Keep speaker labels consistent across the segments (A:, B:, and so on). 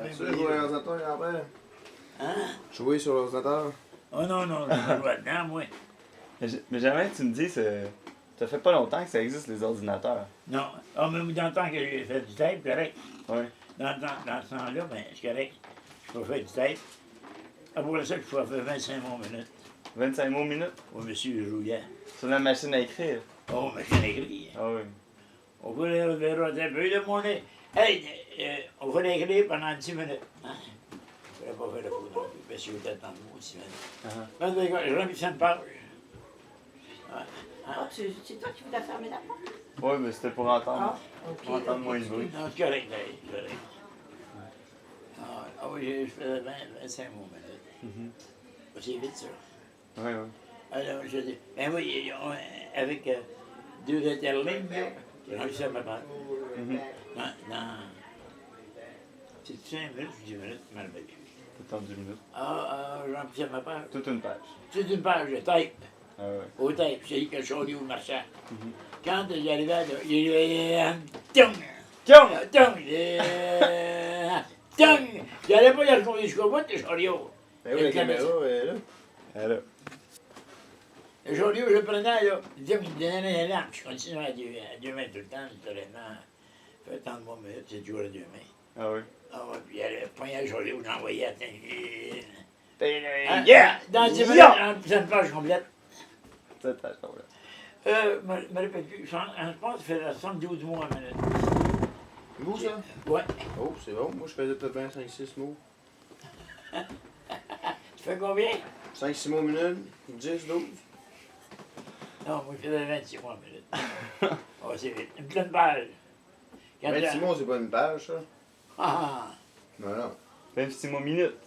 A: Tu jouer à l'ordinateur, grand-père?
B: Hein?
A: Jouer sur l'ordinateur?
B: Oh non, je joue là-dedans, moi.
C: Mais j'aimerais que tu me dises, ça fait pas longtemps que ça existe les ordinateurs.
B: Non. Ah, mais dans le temps que j'ai fait du tape, correct.
C: Oui.
B: Dans ce temps-là, ben, c'est correct. Je peux faire du tape. Après ça, je peux faire 25 mots minutes.
C: 25 mots minute?
B: Au monsieur Jouillet.
C: Sur la machine à écrire.
B: Oh, mais j'ai écrit.
C: Ah oui.
B: On va le rater un peu de mon nez. Hey, on va l'écrire pendant 10 minutes. Hein? Je ne vais pas faire le coup non plus, parce que je vais attendre 10 minutes. Ben, je remis ça une page.
D: Ah, c'est toi qui voulais fermer la porte?
C: Oui, mais c'était pour entendre.
D: Ah, ok.
C: Pour entendre moins de bruit.
B: Non, c'est correct, c'est correct. Ah oui, je faisais 25 mots minutes. C'est vite, ça.
C: Oui, oui.
B: Alors, je dis, ben oui, avec 2 interlignes, là, j'ai réussi à me battre. Non. C'est 5 minutes ou 10 minutes, je m'en rappelle plus.
C: Tout en 10 minutes.
B: J'ai rempli ma page.
C: Toute une page.
B: C'est une page de tape.
C: Ah oui.
B: Au tape, c'est que je suis allé au marchand. Quand j'arrivais là, il y avait tung! J'allais pas y aller jusqu'au bout de chariot.
A: Ben oui, la caméra est là.
C: Alors.
B: Le chariot, je le prenais, là. Il me donnait la lampe. Je continuais à 2 mains tout le temps, naturellement. Fait tant de mois minutes, c'est toujours à 2 mains.
C: Ah oui.
B: Ah ouais, puis elle pognait le chariot, j'envoyais à
C: Yeah!
B: Dans 10 minutes, c'est une page complète.
C: Cette page, là.
B: Je me rappelle plus. Je pense que ça fait 72 mois à minute.
A: C'est beau, ça?
B: Ouais.
A: Oh, c'est bon. Moi, je faisais peut-être 25-6 mots.
B: Tu fais combien?
A: 5-6 mots minute, 10, 12.
B: Non, moi, je faisais 26 mois à minute. Oh, c'est vite. Une pleine page.
A: 26 mots, c'est pas une page, ça?
B: Ah,
A: Non, non.
C: 26 mots minute.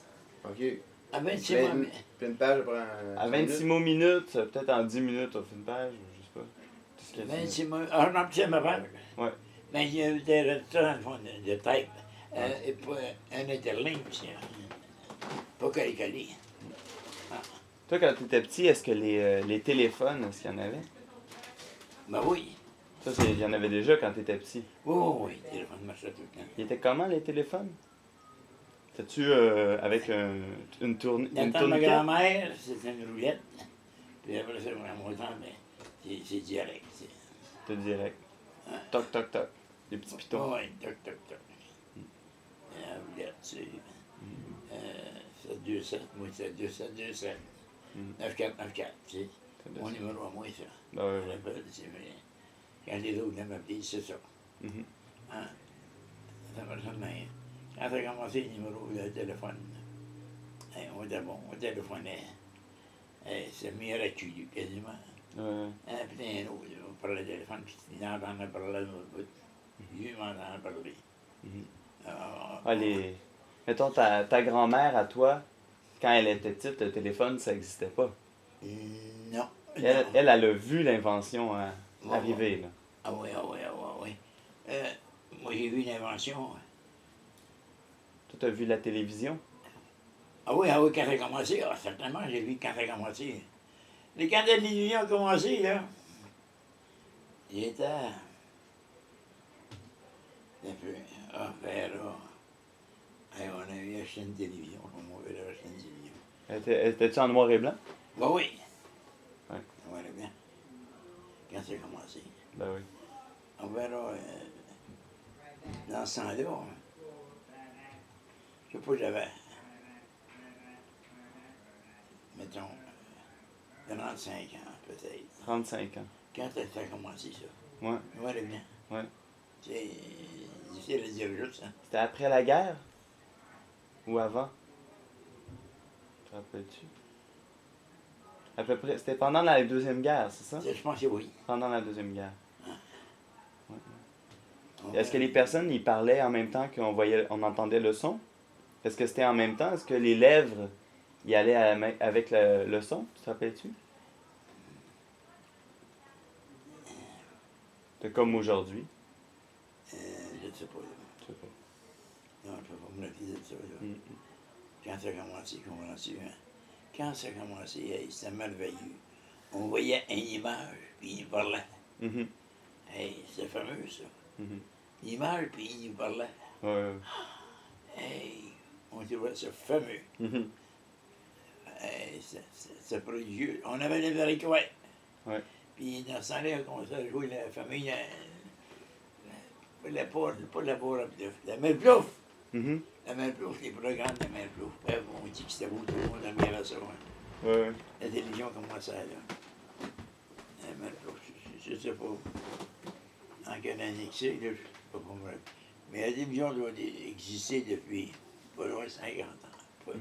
A: OK.
B: à 26 mois.
A: Puis une page, après
C: À 26 mots minute, peut-être en 10 minutes, on fait une page, je sais pas. Qu'est-ce qu'il y a
B: 26 mois. Ah, je remplissais ma page.
C: Ouais.
B: Mais il y a des résultats dans le fond de tape. Et pas un interligne aussi. Pas collé.
C: Toi, quand tu étais petit, est-ce que les téléphones, est-ce qu'il y en avait?
B: Ben oui.
C: Ça, il y en avait déjà quand tu étais petit.
B: Oui, le téléphone marchait tout le temps.
C: Ils étaient comment, les téléphones? T'as-tu avec une tourne...
B: Dans le
C: une
B: temps de ma
C: tourniquet?
B: grand-mère, c'était une roulette. Puis après ça, mon temps, ben, c'est direct.
C: T'as direct. Toc, toc, toc. Des petits pitons.
B: Oui, toc. La roulette, c'est 727, moi c'est 2727. 9494, tu sais. Mon numéro à moi, ça.
C: Ben oui,
B: Je
C: oui.
B: rappelle, c'est vrai. Quand les autres venaient m'appeler, c'est ça.
C: Mhm.
B: Hein? Ça va ça de même. Quand ça a commencé le numéro de téléphone, hein, on était bon, on téléphonait. C'est meilleur accueilli, quasiment. Hein, puis un autre, on parlait au téléphone, puis il en entendait parler de l'autre bout. Lui, il m'en entendait parler.
C: Ah, mettons, ta grand-mère, à toi, quand elle était petite, le téléphone, ça n'existait pas.
B: Non.
C: Elle a vu l'invention arriver, là.
B: Ah oui. Moi, j'ai vu l'invention.
C: Toi, t'as vu la télévision?
B: Ah oui, quand ça a commencé, certainement, j'ai vu quand ça a commencé. Quand la télévision a commencé, là, j'étais un peu, on avait acheté une télévision, on avait acheté une télévision.
C: Elle était-tu en noir et blanc?
B: Ben oui.
C: Ouais.
B: Noir et blanc. Quand ça a commencé.
C: Ben oui.
B: On verra, dans ce temps-là, je sais pas, j'avais, mettons, 35 ans, peut-être.
C: 35 ans.
B: Quand ça a commencé, ça.
C: Ouais.
B: Noir et blanc.
C: Ouais.
B: C'est difficile à dire juste, hein.
C: C'était après la guerre? Ou avant? Te rappelles-tu? À peu près. C'était pendant la Deuxième Guerre, c'est ça?
B: Je pense que oui.
C: Pendant la Deuxième Guerre. Ouais.
B: On
C: Est-ce que les personnes, ils parlaient en même temps on entendait le son? Est-ce que c'était en même temps? Est-ce que les lèvres, y allaient avec le son? Tu te rappelles-tu? C'est comme aujourd'hui.
B: Je ne sais pas. Là.
C: Je sais pas.
B: Non, je ne peux pas me rappeler de ça. Là.
C: Mm.
B: Quand ça a commencé, hein. Quand ça a commencé, hey, c'était merveilleux. On voyait une image, puis il parlait.
C: Mhm.
B: Hey, c'est fameux, ça.
C: Mhm.
B: L'image, puis il parlait.
C: Ouais.
B: Hey, trouvait ça fameux.
C: Mhm.
B: C'est prodigieux. On avait les Vericois.
C: Ouais.
B: Puis dans ce temps-là, on s'est joué la famille, pas la Bourg-Plouf, la Mère-Plouf.
C: Mhm.
B: La Mère-Plouf, les programmes de Mère-Plouf. Ouais, on dit que c'était beau, tout le monde admirait ça. Ouais.
C: Ouais, ouais.
B: La télévision commençait là. La Mère-Plouf, je sais pas en quelle année que c'est, là, je sais pas comment. Mais la télévision doit exister depuis pas loin de 50 ans. Pas,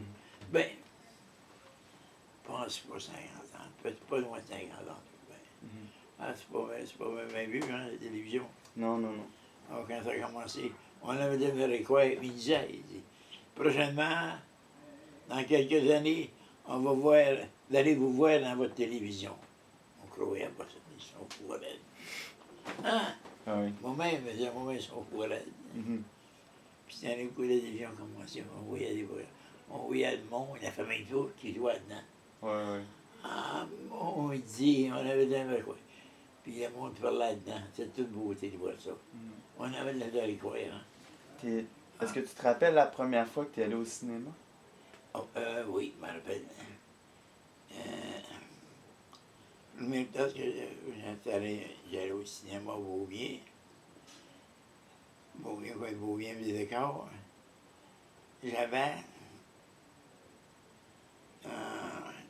B: ben, je pense pas 50 ans, peut-être pas loin de 50 ans. Ben. Ah, c'est pas même vu, hein, la télévision.
C: Non, non, non.
B: Alors, quand ça a commencé, on avait des quoi, il disait, prochainement, dans quelques années, on va voir, vous allez vous voir dans votre télévision. On croyait pas ça, ils sont fous raides. Hein?
C: Ah oui.
B: Moi-même, je disais, moi-même, ils sont fous raides.
C: Mhm.
B: Puis dans les coups de la télévision commençait, on voyait le monde, la famille Plouf qui jouait dedans.
C: Ouais, ouais.
B: Ah, on dit, on avait des quoi. Puis le monde parlait là-dedans. C'est toute beauté de voir ça. On avait de la quoi, hein.
C: Est-ce que tu te rappelles la première fois que tu es allé au cinéma?
B: Oh, oui, je me rappelle. Le même temps que j'allais au cinéma Beaubien. Beaubien des décors. J'avais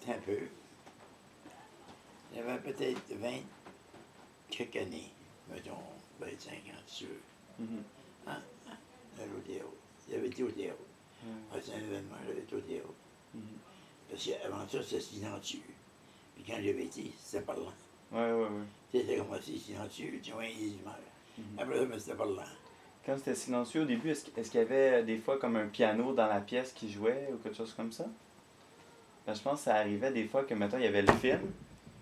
B: un peu. J'avais peut-être 20 quelques années, mettons 25 ans sûr.
C: Mhm.
B: Hein? J'allais au théâtre. J'avais été au théâtre. C'est un événement, j'avais été au théâtre.
C: Mhm.
B: Parce qu'avant ça, c'était silencieux. Puis quand j'avais été, c'était parlant.
C: Ouais, ouais, ouais.
B: Tu sais, c'était commencé silencieux, tu vois, les images. Après ça, mais c'était parlant.
C: Quand c'était silencieux au début, est-ce qu'il y avait des fois comme un piano dans la pièce qui jouait ou quelque chose comme ça? Ben, je pense que ça arrivait des fois que, mettons, il y avait le film,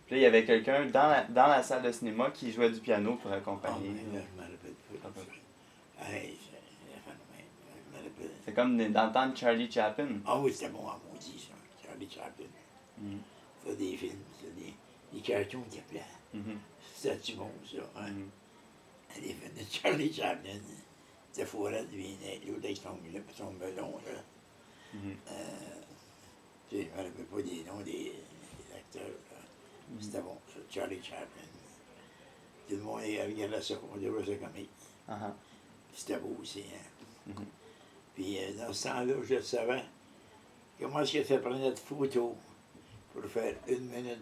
C: puis là, il y avait quelqu'un dans la salle de cinéma qui jouait du piano pour accompagner.
B: Là, je me rappelle pas de ça. Hey, c'est un phénomène. Je me rappelle.
C: C'est comme d'entendre Charlie Chaplin.
B: Ah oui, c'était bon à maudit, ça. Charlie Chaplin.
C: Mhm.
B: Ça, des films, ça, des cartoons qui appelaient.
C: Mhm.
B: C'était-tu bon, ça? Hein?
C: Mhm.
B: Les films de Charlie Chaplin. C'était forêt de Viennet, l'autre avec son melon, là.
C: Mhm.
B: Je ne me rappelle pas des noms des acteurs, là. C'était bon, ça, Charlie Chaplin. Tout le monde regardait ça, on devait ça comme il.
C: Ah,
B: C'était beau aussi, hein.
C: Mhm.
B: Puis dans ce temps-là, je savais comment est-ce que ça prenait de photos pour faire 1 minute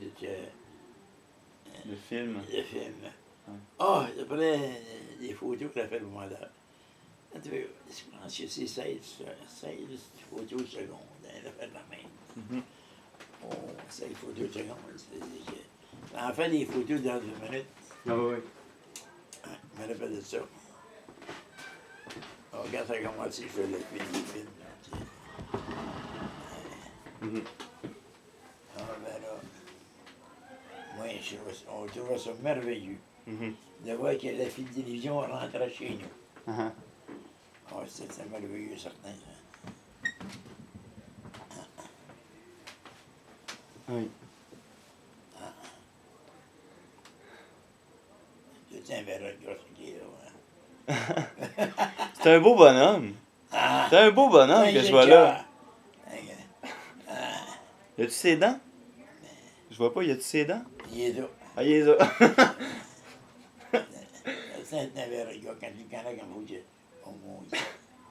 C: le film.
B: de film.
C: Ouais.
B: Ah, ça prenait des photos que ça fait le mandat. Je pense que c'est 16 photos secondes, hein, elle a fait la même.
C: Mhm.
B: Oh, 16 photos secondes. Ça en fait des photos dans 1 minute.
C: Ah oui.
B: Hein, je me rappelle de ça. Alors, quand ça a commencé, je faisais le film. Là, tu sais.
C: Mhm.
B: Ah, ben là, moi, on trouvait ça merveilleux
C: Mhm.
B: de voir que la fille de télévision rentrait chez nous.
C: Ah,
B: Ah, c'était merveilleux, certain. Ça.
C: oui.
B: C'est un verre de grosse qui est là.
C: C'est un beau bonhomme.
B: Ah!
C: C'est un beau bonhomme que je vois là. Y a-tu ses dents? Je vois pas, y a-tu ses dents?
B: Il est là.
C: Ah, il est là.
B: C'est un verre de gars quand il connaît comme vous dites. Oh mon Dieu.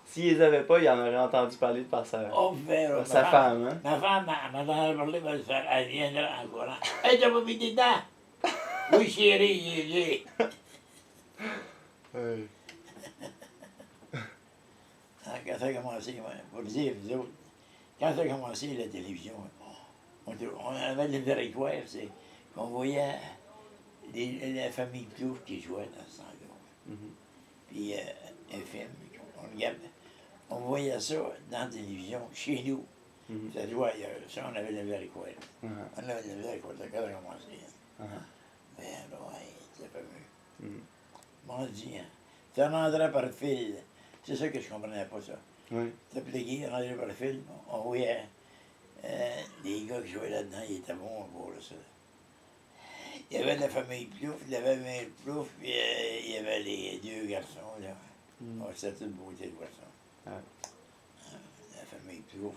C: S'il les avait pas, il en aurait entendu parler de par
B: Oh, verre.
C: par sa femme, hein?
B: Ma femme m'a parlé, elle viendra en courant. Hey, t'as pas mis des dents? Oui, chérie, j'ai.
C: Oui.
B: Quand ça a commencé, pour dire, vous autres, quand ça a commencé la télévision, on avait le territoire, c'est qu'on voyait la famille Plouf qui jouait dans ce temps-là.
C: Mhm.
B: Puis un film, on regardait. On voyait ça dans la télévision, chez nous.
C: Mhm.
B: Ça jouait ailleurs. Ça, on avait le Vericois.
C: Ah,
B: On avait le Vericois, c'est quand ça a commencé.
C: ah.
B: Mais là, ouais, c'est fameux.
C: Mhm.
B: Mon Dieu, hein. Ça rentrait par fil. C'est ça que je comprenais pas, ça.
C: Oui.
B: Ça plié, rentrait par fil. On voyait les gars qui jouaient là-dedans, ils étaient bons pour ça. Il y avait la famille Plouf, il y avait Mère Plouf, puis il y avait les 2 garçons, là.
C: Mhm.
B: Oh, c'était toute beauté de voir ça.
C: Ah.
B: La famille mes ploufs.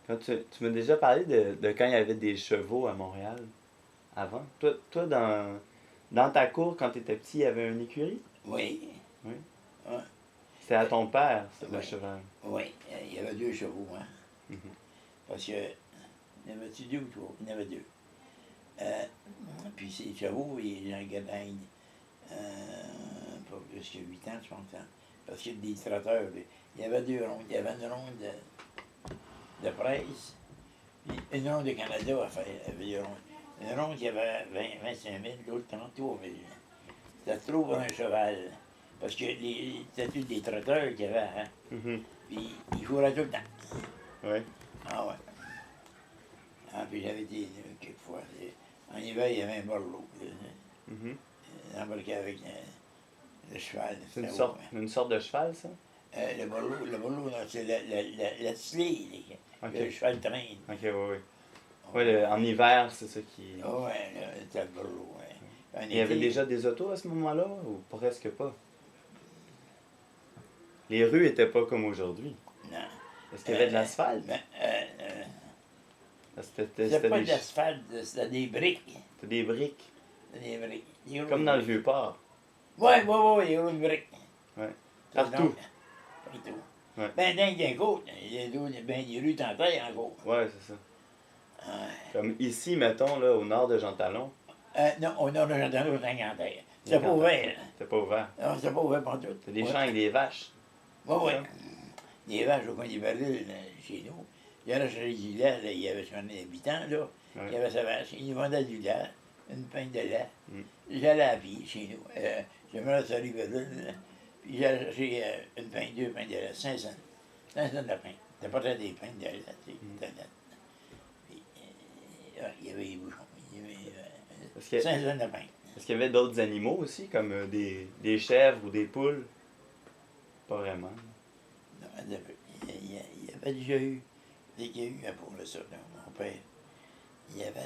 C: Quand tu m'as déjà parlé de quand il y avait des chevaux à Montréal, avant. Toi dans ta cour, quand tu étais petit, il y avait une écurie?
B: Oui.
C: Oui.
B: Ouais.
C: C'était à ton père, le
B: Oui.
C: cheval.
B: Oui, il y avait 2 chevaux, hein.
C: Mhm.
B: Parce que, il y en avait-tu 2 ou 3? Il y en avait 2. Puis ces chevaux, ils en gagnaient pas plus que 8 ans, je pense. Hein. Parce qu'il y a des traiteurs. Il y avait 2 rondes. Il y avait une ronde de presse, puis une ronde de Canada à faire. Il y avait 2 rondes. Une ronde qui avait 25 000, l'autre 33 000. C'était trop pour un cheval. Parce que c'était tous des traiteurs qu'il y avait. Hein.
C: Mhm.
B: Puis ils fourraient tout le temps.
C: Ouais.
B: Ah ouais. Ah, puis j'avais été quelquefois. En hiver, il y avait un borloo.
C: Mhm.
B: Embarqué avec le cheval.
C: C'est
B: c'était haut, hein.
C: une sorte de cheval, ça?
B: Le borloo, c'est la tisserie,
C: Ok.
B: le cheval traîne.
C: Ok, oui. Ouais, en hiver, c'est ça qui.
B: Ah ouais, c'était le borloo. Ouais.
C: Il y avait déjà des autos à ce moment-là, ou presque pas? Les rues étaient pas comme aujourd'hui.
B: Non.
C: Est-ce qu'il y avait de l'asphalte?
B: C'était pas de l'asphalte, c'était des briques.
C: C'était des briques.
B: Des briques.
C: Comme dans le Vieux-Port.
B: Ouais, des roues de briques.
C: Ouais. Partout.
B: Partout.
C: Ouais.
B: Ben, dans les côtes, il y a des rues en terre encore.
C: Ouais, c'est ça.
B: Ouais.
C: Comme ici, mettons, là, au nord de Jean-Talon.
B: Non, on a le gendarme au terre. C'était pas ouvert.
C: C'était pas ouvert.
B: Non, c'était pas ouvert pour tout.
C: C'était des champs avec des vaches.
B: Oui.
C: Ça.
B: Des vaches au coin des barils chez nous. Il y avait chez du lait, là, il y avait son habitant, là.
C: Ouais.
B: Il y avait sa vache. Il vendait du lait, une pinte de lait.
C: Mm.
B: J'allais à pied chez nous. J'aimerais ça arriver là. Puis j'allais chercher une pinte, 2 pintes de lait, 5 cents. 5 cents de pinte. C'était pas très des pintes de lait, tu sais. C'était net. Puis, il y avait les bouchons. Il y avait 5 cents de pinte.
C: Est-ce qu'il y avait d'autres animaux aussi, comme des chèvres ou des poules? Pas vraiment.
B: Non, il y avait déjà eu, dès qu'il y a eu pour le ça, là, mon père, il y avait.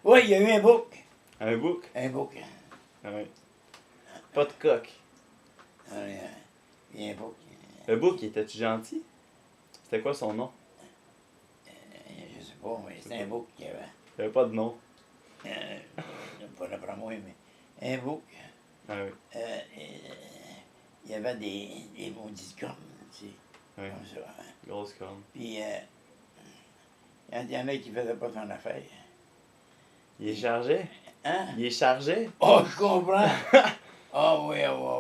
B: Oui, il y a eu un bouc.
C: Un bouc?
B: Un bouc.
C: Ouais. Pas de coq.
B: Il y a un bouc.
C: Le bouc, était-tu gentil? C'était quoi son nom?
B: Je sais pas, mais c'était un bouc qu'il y avait.
C: Il avait pas de nom.
B: Pas d'après moi, mais un bouc.
C: Ah oui.
B: Il y avait des maudites cornes, tu sais.
C: Ouais.
B: Comme ça. Hein.
C: Grosse corne.
B: Puis, il y en a qui ne faisaient pas son affaire.
C: Il est chargé?
B: Hein?
C: Il est chargé?
B: Oh, je comprends! Ah oui,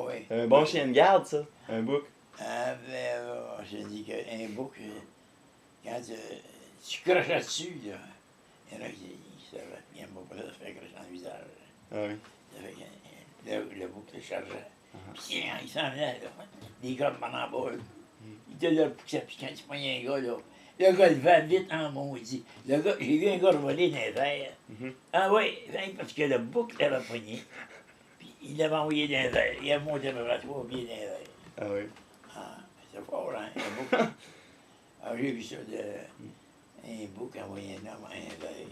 B: oui.
C: Un bon chien de garde, ça. Un bouc.
B: Ah, ben, je dis qu'un bouc, quand tu croches dessus, là, il y en a qui n'aiment pas ça se faire crocher dans le visage.
C: Ah oui.
B: Ça fait que le bouc le chargeait. Puis il s'en venait, là, des gars pendant la balle. Il était là, puis quand tu pognais un gars, là, le gars le va vite en maudit. Le gars, j'ai vu un gars voler dans les airs. Ah oui, parce que le bouc l'avait pogné. Puis il l'avait envoyé dans les airs. Il a monté à peu près 3 pieds dans les airs.
C: Ah oui.
B: Ah, c'est fort, hein, un bouc. Ah, j'ai vu ça, un bouc envoyé un homme à un airs.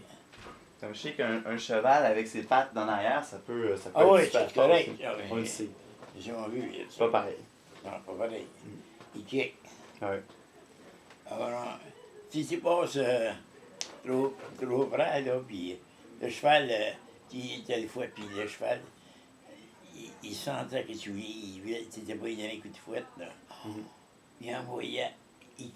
C: Comme je sais qu'un cheval avec ses pattes dans l'arrière, ça peut
B: Ah
C: être
B: oui,
C: super
B: c'est
C: fort
B: correct.
C: aussi.
B: Ah,
C: On le sait.
B: J'ai jamais vu.
C: C'est pas pareil.
B: Non, pas pareil. Il kick.
C: Ah oui.
B: Alors, si tu passes trop près, là, puis le cheval, qui était le fouet, puis le cheval, il sentait que tu n'étais pas donné un coup de fouette, là. Il envoyait, il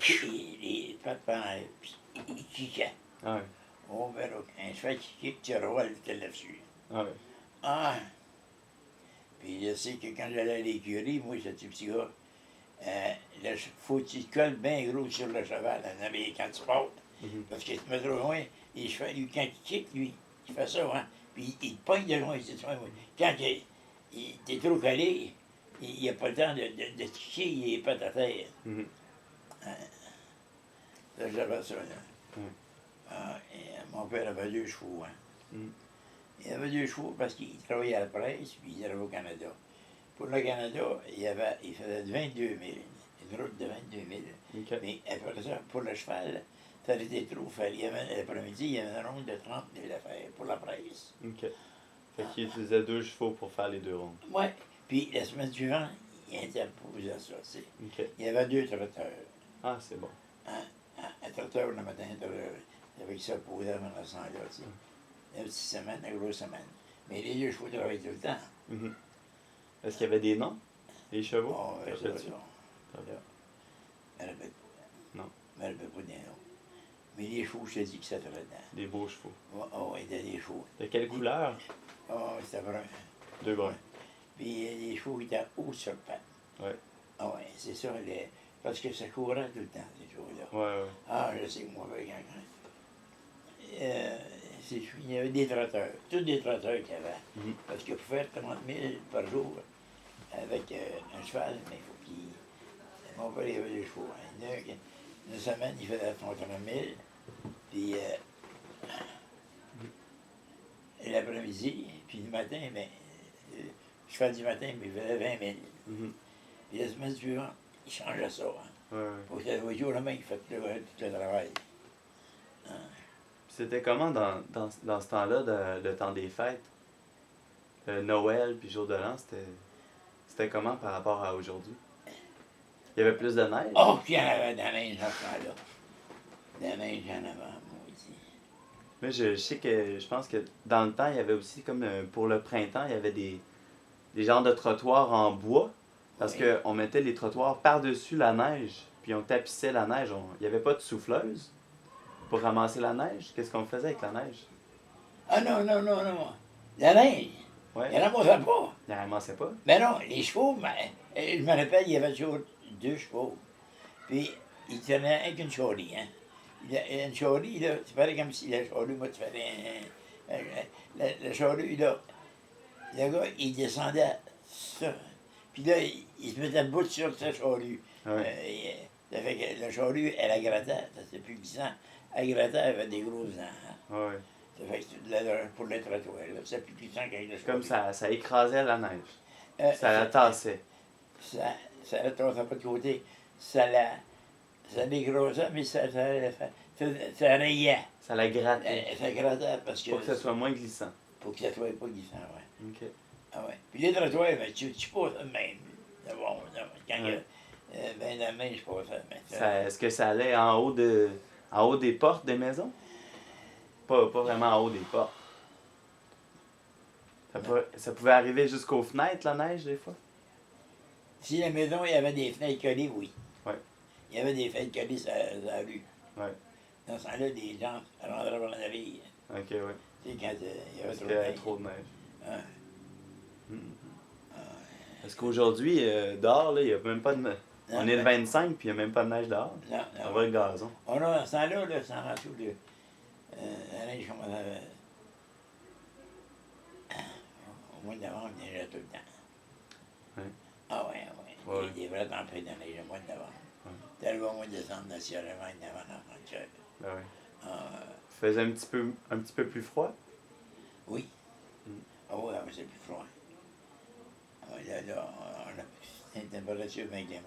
B: les pattes par en l'air, puis il kickait.
C: Ah oui.
B: On verra qu'un cheval qui kick, tu roules, tu là-dessus.
C: Ah oui.
B: Ah! Puis je sais que quand j'allais à l'écurie, moi, ce petit gars, faut que tu te colles bien gros sur le cheval quand tu portes. Parce que tu te mets trop loin, et le cheval, lui, quand il kick, lui, il fait ça, hein. Puis il te pogne de loin, c'est ça. Quand t'es trop collé, il n'a pas le temps de kicker, il est pas à terre. Ça, j'avais ça, là. Ah, et mon père avait 2 chevaux, hein. Il avait 2 chevaux parce qu'il travaillait à la presse, puis il travaillait au Canada. Pour le Canada, il faisait 22 000, une route de 22 000.
C: OK.
B: Mais après ça, pour le cheval, ça était trop. L'après-midi, il y avait une ronde de 30 000 à faire pour la presse.
C: OK. Fait qu'il utilisait 2 chevaux pour faire les 2 rondes.
B: Ouais. Puis la semaine suivante, il interposait ça, tu sais.
C: OK.
B: Il y avait 2 traiteurs.
C: Ah, c'est bon.
B: Un traiteur le matin, un traiteur avec ça posé avant la sang, là, tu sais. Une petite semaine, une grosse semaine. Mais les 2 chevaux travaillaient tout le temps.
C: Mhm. Est-ce qu'il y avait des noms, les chevaux?
B: Oh, ouais, ça,
C: Rappelles-tu?
B: ça.
C: Très bien.
B: Je me rappelle pas.
C: Non.
B: Je me rappelle pas des noms. Mais les chevaux, je te dis que ça traitait.
C: Des beaux chevaux.
B: Oh, il y avait des chevaux.
C: De quelle couleur?
B: Oh, c'était brun.
C: 2 bruns.
B: Puis les chevaux étaient hauts sur le pain.
C: Ouais.
B: Ah ouais, c'est ça, parce que ça courait tout le temps, ces chevaux-là.
C: Ouais, ouais.
B: Ah, je sais que moi, il y avait des traiteurs, tous des traiteurs qu'il y avait.
C: Mhm.
B: Parce que pour faire 30 000 par jour avec un cheval, mais il faut qu'il. Mon père, il avait des chevaux. Hein. Une semaine, il faisait son 30 000, puis l'après-midi, puis le matin, mais le cheval du matin, mais il faisait 20 000.
C: Mhm.
B: Puis la semaine suivante, il changeait ça. Hein.
C: Ouais, ouais.
B: Pour que le voiture, le mec, il fait tout le travail.
C: C'était comment dans ce temps-là, le temps des fêtes? Noël puis jour de l'an, c'était comment par rapport à aujourd'hui? Il y avait plus de neige?
B: Oh, puis il y en avait de la neige à ce temps-là. De la neige, il y en avait, moi aussi.
C: Mais je sais que je pense que dans le temps, il y avait aussi comme pour le printemps, il y avait des genres de trottoirs en bois. Parce
B: Oui.
C: qu'on mettait les trottoirs par-dessus la neige, puis on tapissait la neige. Il n'y avait pas de souffleuse pour ramasser la neige. Qu'est-ce qu'on faisait avec la neige?
B: Ah non, non, non, non. La neige,
C: Ouais.
B: il n'y en avait pas.
C: Il ne ramassait pas.
B: Mais non, les chevaux, je me rappelle, il y avait toujours 2 chevaux. Puis, il tenait avec une charrie, hein. Une charrie, là, tu ferais comme si la charrie, moi, tu ferais la charrie, là, le gars, il descendait ça. Puis là, il se mettait debout sur sa charrue.
C: Ouais.
B: Ça fait que la charrue, elle a gratté, ça c'est plus glissant. Elle grattait, elle avait des gros dents. Hein.
C: Ouais.
B: Ça fait que pour le trottoir, là, c'est plus glissant qu'avec la charrue.
C: Comme ça écrasait la neige. Ça la
B: Ça
C: tassait.
B: la tassait pas de côté. Ça dégrossait, mais ça rayait.
C: Ça la grattait.
B: Ça grattait parce que.
C: Pour que ça soit moins glissant.
B: Pour que ça soit pas glissant, ouais.
C: OK.
B: Ah ouais. Puis les trottoirs, ben, tu passes de même. C'est bon, quand il y a
C: Ouais.
B: ben la main, je passe de même.
C: Est-ce que ça allait en haut des portes des maisons? Pas vraiment en haut des portes. Ça pouvait arriver jusqu'aux fenêtres, la neige, des fois?
B: Si la maison, il y avait des fenêtres collées, oui.
C: Ouais.
B: Il y avait des fenêtres collées sur la rue.
C: Ouais.
B: Dans ce temps-là, des gens rentraient par la rue.
C: OK, ouais.
B: Tu sais, quand il y avait
C: Parce
B: trop
C: qu'il
B: de
C: y avait
B: neige.
C: trop de neige.
B: Hein.
C: Parce qu'aujourd'hui, dehors, là, il n'y a même pas de neige.
B: Non,
C: On est le
B: ben,
C: 25 puis il n'y a même pas de neige dehors.
B: Non,
C: Ça
B: non.
C: va le gazon.
B: On a, dans ce temps-là, là, ça rend tout le. La neige commence au mois de novembre, il neigeait tout le temps.
C: Ouais.
B: Ah ouais, ouais.
C: Ouais.
B: Il y a des vrais tempêtes de neige au mois de novembre.
C: Ouais.
B: T'arrives au mois de décembre, naturellement, il y en avait dans le cœur.
C: Ben ouais.
B: Ah,
C: Il faisait un petit peu plus froid.
B: oui.
C: Mm.
B: Ah oui, c'est plus froid. Ah, là, on a une température bien clémente.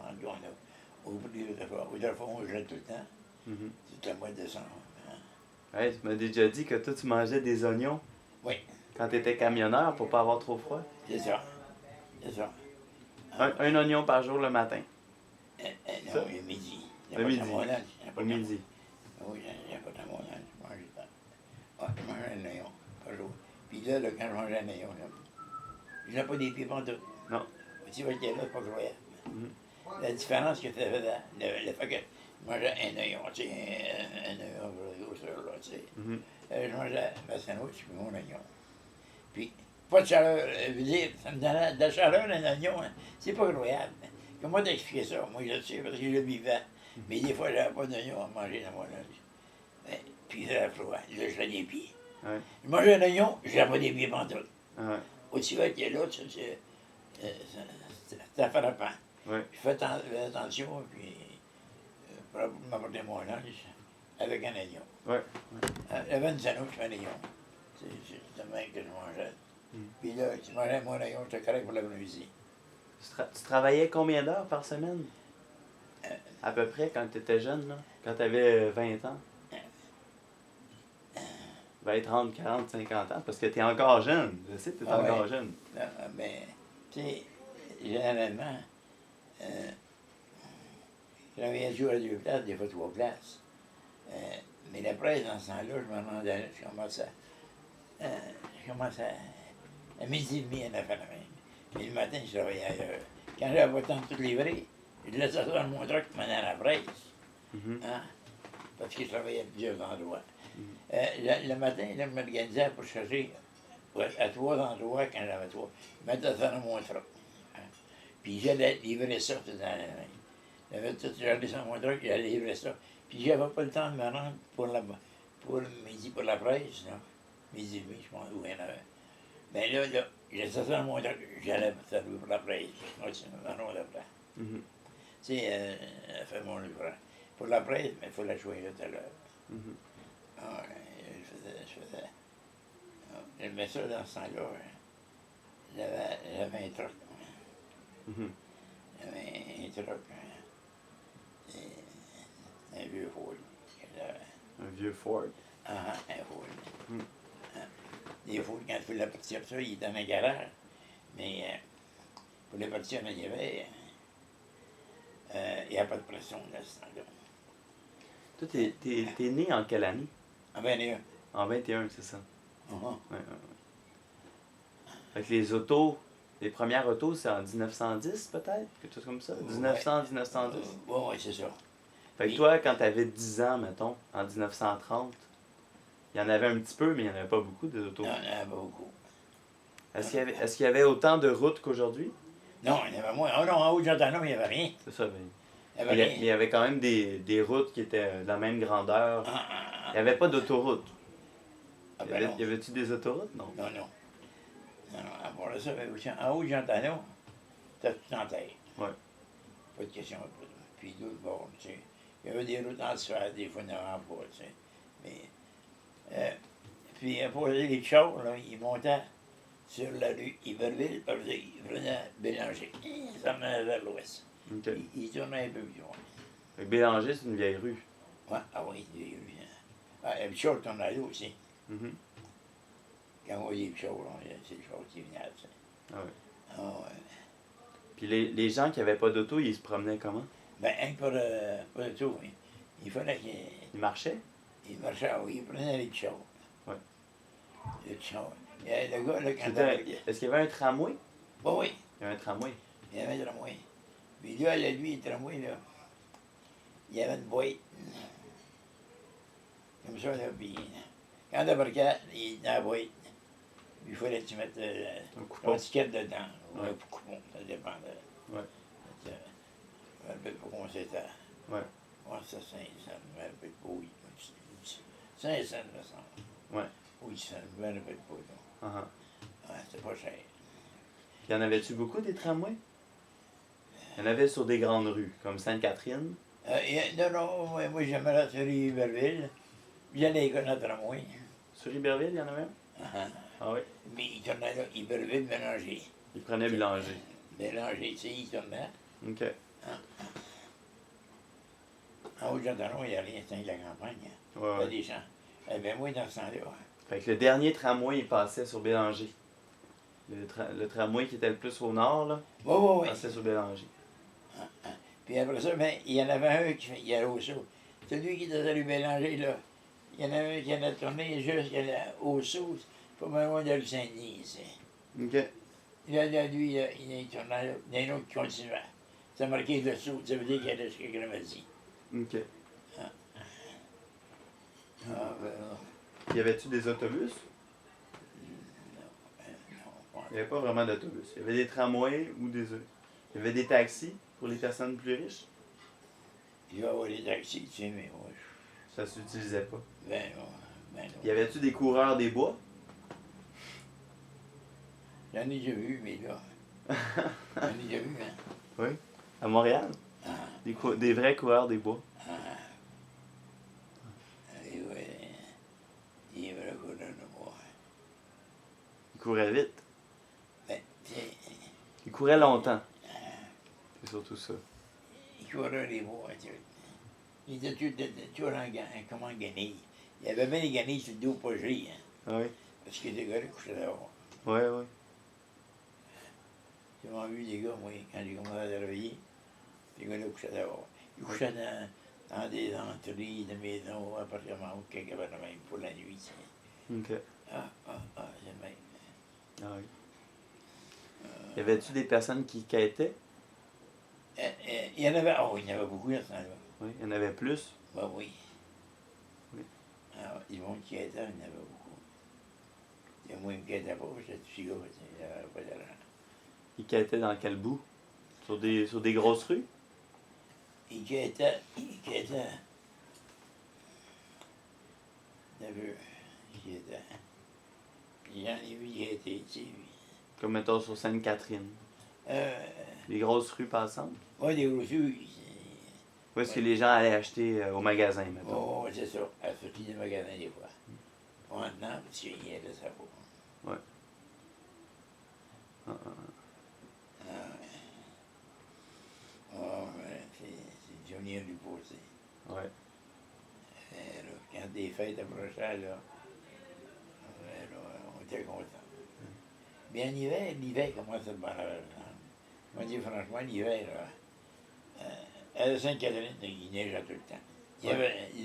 B: On a oublié autrefois, on gelait tout le temps.
C: Mhm.
B: C'était le mois de décembre. Hein.
C: Ouais, tu m'as déjà dit que toi, tu mangeais des oignons
B: Oui,
C: quand tu étais camionneur pour pas avoir trop froid.
B: c'est ça. C'est ça.
C: Un oignon par jour le matin,
B: Non,
C: Ça?
B: le midi.
C: Le midi.
B: Au
C: au midi.
B: Oui, il n'y a pas de mon lunch. Je mangeais pas. Ouais, je mangeais un oignon par jour. Puis là, quand je mangeais un oignon, je n'ai pas des pieds pantoute.
C: Non.
B: Tu vois, là, c'est pas croyable.
C: Mhm.
B: La différence que ça faisait, le fait que je mangeais un oignon, tu sais, un oignon de grosseur, là, tu sais.
C: Mhm.
B: Je mangeais ma sandwich puis mon oignon. Puis, pas de chaleur. Je veux dire, ça me donnait de la chaleur, un oignon, hein. C'est pas croyable. Comment t'expliquer ça? Moi, je le sais parce que je le vivais. Mais des fois, j'avais pas d'oignon à manger dans mon lunch. Mais, puis, ça froid. Là, je fais des pieds.
C: Ouais.
B: Je mangeais un oignon, j'avais pas des pieds pantoute.
C: Ah ouais.
B: Aussi vite que l'autre, c'est frappant.
C: Ouais.
B: Je fais attention, puis pour m'apporter mon lunch avec un oignon.
C: Ouais.
B: J'avais une sandwich, un oignon. C'est le même que je mangeais.
C: Mm.
B: Puis là, tu mangeais mon oignon, j'étais correct pour l'après-midi.
C: Tu travaillais combien d'heures par semaine? À peu près quand tu étais jeune, là? Quand tu avais 20 ans? Ben, 30, 40, 50 ans, parce que tu es encore jeune. Je sais que tu es
B: Ah ouais.
C: encore jeune.
B: Mais, tu sais, généralement, Je travaillais toujours à 2 places, des fois 3 places. Mais la presse, dans ce temps-là, je me rendais là, je commençais à midi et demi à 9 h la même. Mais le matin, je travaillais ailleurs. Quand j'avais pas le temps de tout livrer, je laissais ça dans mon truck pour m'en aller à la presse. Hein? Parce que je travaillais à plusieurs endroits. Le matin, là, je m'organisais pour chercher à 3 endroits quand j'avais 3. Je mettais ça dans mon truck. Hein? Puis j'allais livrer ça tout dans la main. J'avais tout gardé sur mon truck, j'allais livrer ça. Puis j'avais pas le temps de me rendre pour midi pour la presse. Là. Midi et demi, je pense, où il y en avait. Mais là, je laissais ça dans mon truck, j'allais pour la presse. Moi, c'est un nom de presse. Tu sais, elle fait mon livre. Pour la presse, mais il faut la choisir tout à l'heure. Ah, je faisais. Je mets ça dans ce temps-là. J'avais un truck. J'avais un truck. Un vieux Ford.
C: Un vieux Ford.
B: Ah, un Ford. Les Ford, quand il fallait partir ça, il était dans un garage. Mais pour les partir, il y avait. Il n'y a pas de pression dans ce temps-là.
C: Toi, t'es né en quelle année?
B: En 21.
C: En 21, c'est ça.
B: Uh-huh.
C: Ouais. Fait que les autos, les premières autos, c'est en 1910 peut-être? Quelque chose comme ça? 1900, 1910?
B: Oui, c'est ça.
C: Fait que toi, quand t'avais 10 ans, mettons, en 1930, il y en avait un petit peu, mais il n'y en avait pas beaucoup des autos.
B: Non, il n'y en avait pas beaucoup.
C: Est-ce qu'il y avait autant de routes qu'aujourd'hui?
B: Non, il y en avait moins. Oh non, en Haut-Jantanum, il n'y avait rien.
C: C'est ça, mais...
B: Il n'y avait rien.
C: Il y avait quand même des routes qui étaient de la même grandeur. Il n'y avait pas d'autoroute.
B: Ah, ben non.
C: Y avait-tu des autoroutes? Non.
B: Non, non. Non, non, à part ça, en Haut-Jantanum, c'était tout en terre.
C: Ouais.
B: Pas de question. Puis d'autres bords, tu sais. Il y avait des routes en sphère, des fois, il n'y en avait pas, tu sais. Mais, puis, pour les chars, là, ils montaient sur la rue Iberville, parce qu'ils prenaient Bélanger. Ils s'en venaient vers l'ouest.
C: OK.
B: Ils tournaient un peu plus loin.
C: Fait que Bélanger, c'est une vieille rue.
B: Ouais, ah oui, il y a eu. Ah, le char tournait là aussi. Quand on voyait le char, c'est le char qui venait, tu sais.
C: Ah ouais.
B: Ah ouais.
C: Puis les gens qui n'avaient pas d'auto, ils se promenaient comment?
B: Ben, un pour le tout, oui. Il fallait qu'ils.
C: Ils marchaient?
B: Ils marchaient, oui, ils prenaient les chars.
C: Ouais.
B: Les chars. Il y avait le gars, là, quand
C: Est-ce qu'il y avait un tramway?
B: bon, oui,
C: Il y avait un tramway.
B: il y avait un tramway. Puis là, lui, le tramway, là, il y avait une boîte. Comme ça, là, puis quand t'embarquais, il dans la boîte. Il fallait que tu mettes
C: Un coupon.
B: ton ticket dedans. Ou
C: Ouais.
B: un coupon, ça dépendait.
C: Ouais.
B: Je me rappelle pas comment c'était.
C: Ouais.
B: Ouais, ça, 5 cents, je me rappelle pas, oui. 5 cents, me semble.
C: Ouais.
B: Oui, ça, je me rappelle pas, non.
C: Uh-huh.
B: Ouais, c'était pas cher.
C: Puis y en avait-tu beaucoup des tramways? Il y en avait sur des grandes rues, comme Sainte-Catherine.
B: Non, non, moi j'aimerais sur Iberville. J'allais école à tramway.
C: Sur Iberville, il y en avait un? Ah oui.
B: Mais il tournait là, Iberville, Bélanger.
C: Ils prenaient Bélanger.
B: Bélanger, tu sais, il tournait.
C: OK.
B: En Haut-Jantanum, il n'y a rien, c'est la campagne.
C: Ouais,
B: Il y a
C: ouais.
B: des gens. Eh bien, moi, dans ce temps-là,
C: Fait que le dernier tramway, il passait sur Bélanger. Le tramway qui était le plus au nord, là,
B: oui.
C: passait sur Bélanger.
B: Puis après ça, ben, il y en avait un qui allait au saut. Celui qui était allé Bélanger, là, il y en avait un qui allait tourner jusqu'au saut, pas mal loin de Saint-Denis, ici.
C: OK.
B: Là, lui, il tournait là, il y en a un autre qui continuait. C'est marqué le saut, ça veut dire qu'il allait jusqu'à Gramady.
C: OK.
B: Ah, ben,
C: Y avait-tu des autobus?
B: non,
C: Il n'y avait pas vraiment d'autobus. Il y avait des tramways ou des... Il y avait des taxis pour les personnes plus riches.
B: il va y avoir des taxis, tu sais, mais moi,
C: Ça s'utilisait pas.
B: ben non.
C: Y avait-tu des coureurs des bois?
B: J'en ai déjà vu, mais là, j'en ai déjà vu, hein.
C: Oui. À Montréal?
B: Ah,
C: Des vrais coureurs des bois.
B: et ouais, il va le coureur de moi.
C: Ils couraient vite.
B: Ben, tu sais,
C: Ils couraient longtemps. C'est surtout ça.
B: il courait les bois, tu sais. Il était toujours comme en guenille. Il y avait bien des guenilles sur le dos pas gelées, hein.
C: Oui.
B: Parce que les gars, ils couchaient dehors.
C: Oui, oui.
B: J'ai vraiment vu des gars, moi, quand j'ai commencé à travailler, couchait dehors. Il couchait dans des entrées de maisons, appartements, ou quelque part de même pour la nuit.
C: OK.
B: C'est le même.
C: Ah oui. Y avait-tu des personnes qui quêtaient?
B: Il y en avait, il y en avait beaucoup à ce temps-là.
C: Oui, il y en avait plus.
B: Ben oui.
C: Oui.
B: Alors, ils vont qui étaient, il y en avait beaucoup. Et moi, il ne quittait pas, j'étais petit gars, il n'y avait pas d'argent.
C: Ils quêtaient dans quel bout? Sur des grosses rues?
B: Il quittait. Never. Il quittait. J'en ai vu qui était ici, lui.
C: Comme mettons sur Sainte-Catherine. Les grosses rues passantes?
B: Ouais, des grosses rues.
C: Où est-ce que les gens allaient acheter au magasin, mettons?
B: Oh, c'est ça, à la sortie des magasins, des fois. Maintenant, parce qu'il y a de ça pour.
C: Ouais.
B: C'est Junior du Poussé.
C: Ouais.
B: Quand des fêtes approchaient, là, on était contents. Mais en hiver, l'hiver commence à être bonheur. Moi, je dis franchement, l'hiver, à Sainte-Catherine, il neigeait tout le temps. Il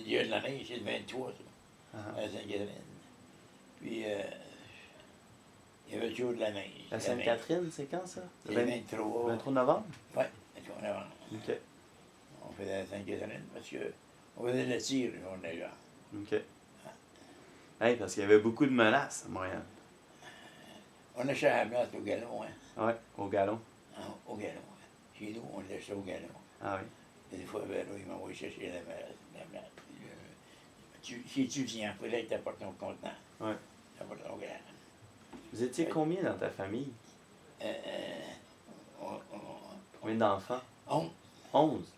B: y a de la neige, c'est le 23, ça, à Sainte-Catherine. Puis, il y avait toujours de la neige.
C: La Sainte-Catherine, c'est quand ça?
B: Le 23.
C: 23 novembre?
B: Oui, 23 novembre.
C: OK.
B: On faisait la Sainte-Catherine parce qu'on faisait le tir, on déjà.
C: OK. Hey, parce qu'il y avait beaucoup de menaces à Montréal.
B: On achetait la place au galon, hein.
C: Ouais, au galon.
B: Au galon. Hein. Chez nous, on l'achetait au galon.
C: Ah oui.
B: Et des fois, ben, là, il m'a envoyé chercher la place. Si tu viens, il fallait que tu apportes ton contenant.
C: Ouais.
B: T'apportes ton galon.
C: Vous étiez combien dans ta famille?
B: On,
C: Combien d'enfants?
B: 11.
C: 11.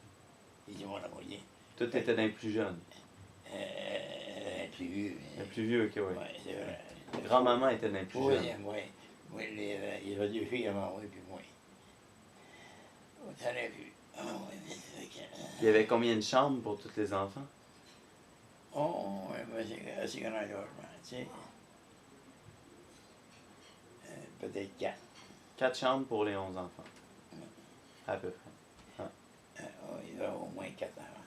B: Ils ont la moitié.
C: Tout était dans les plus jeunes.
B: Plus vieux.
C: Les plus vieux, OK, oui.
B: Oui, c'est vrai.
C: Grand-maman était dans les plus
B: Oui,
C: jeunes.
B: oui. Moi, il y avait deux filles avant moi, puis moi. On t'en a vu. Ah oui, mais c'est vrai que...
C: Il y avait combien de chambres pour tous les enfants?
B: Oh, oui, c'est assez grand logement, tu sais. Peut-être 4.
C: 4 chambres pour les 11 enfants. À peu près.
B: Il y avait au moins 4 enfants.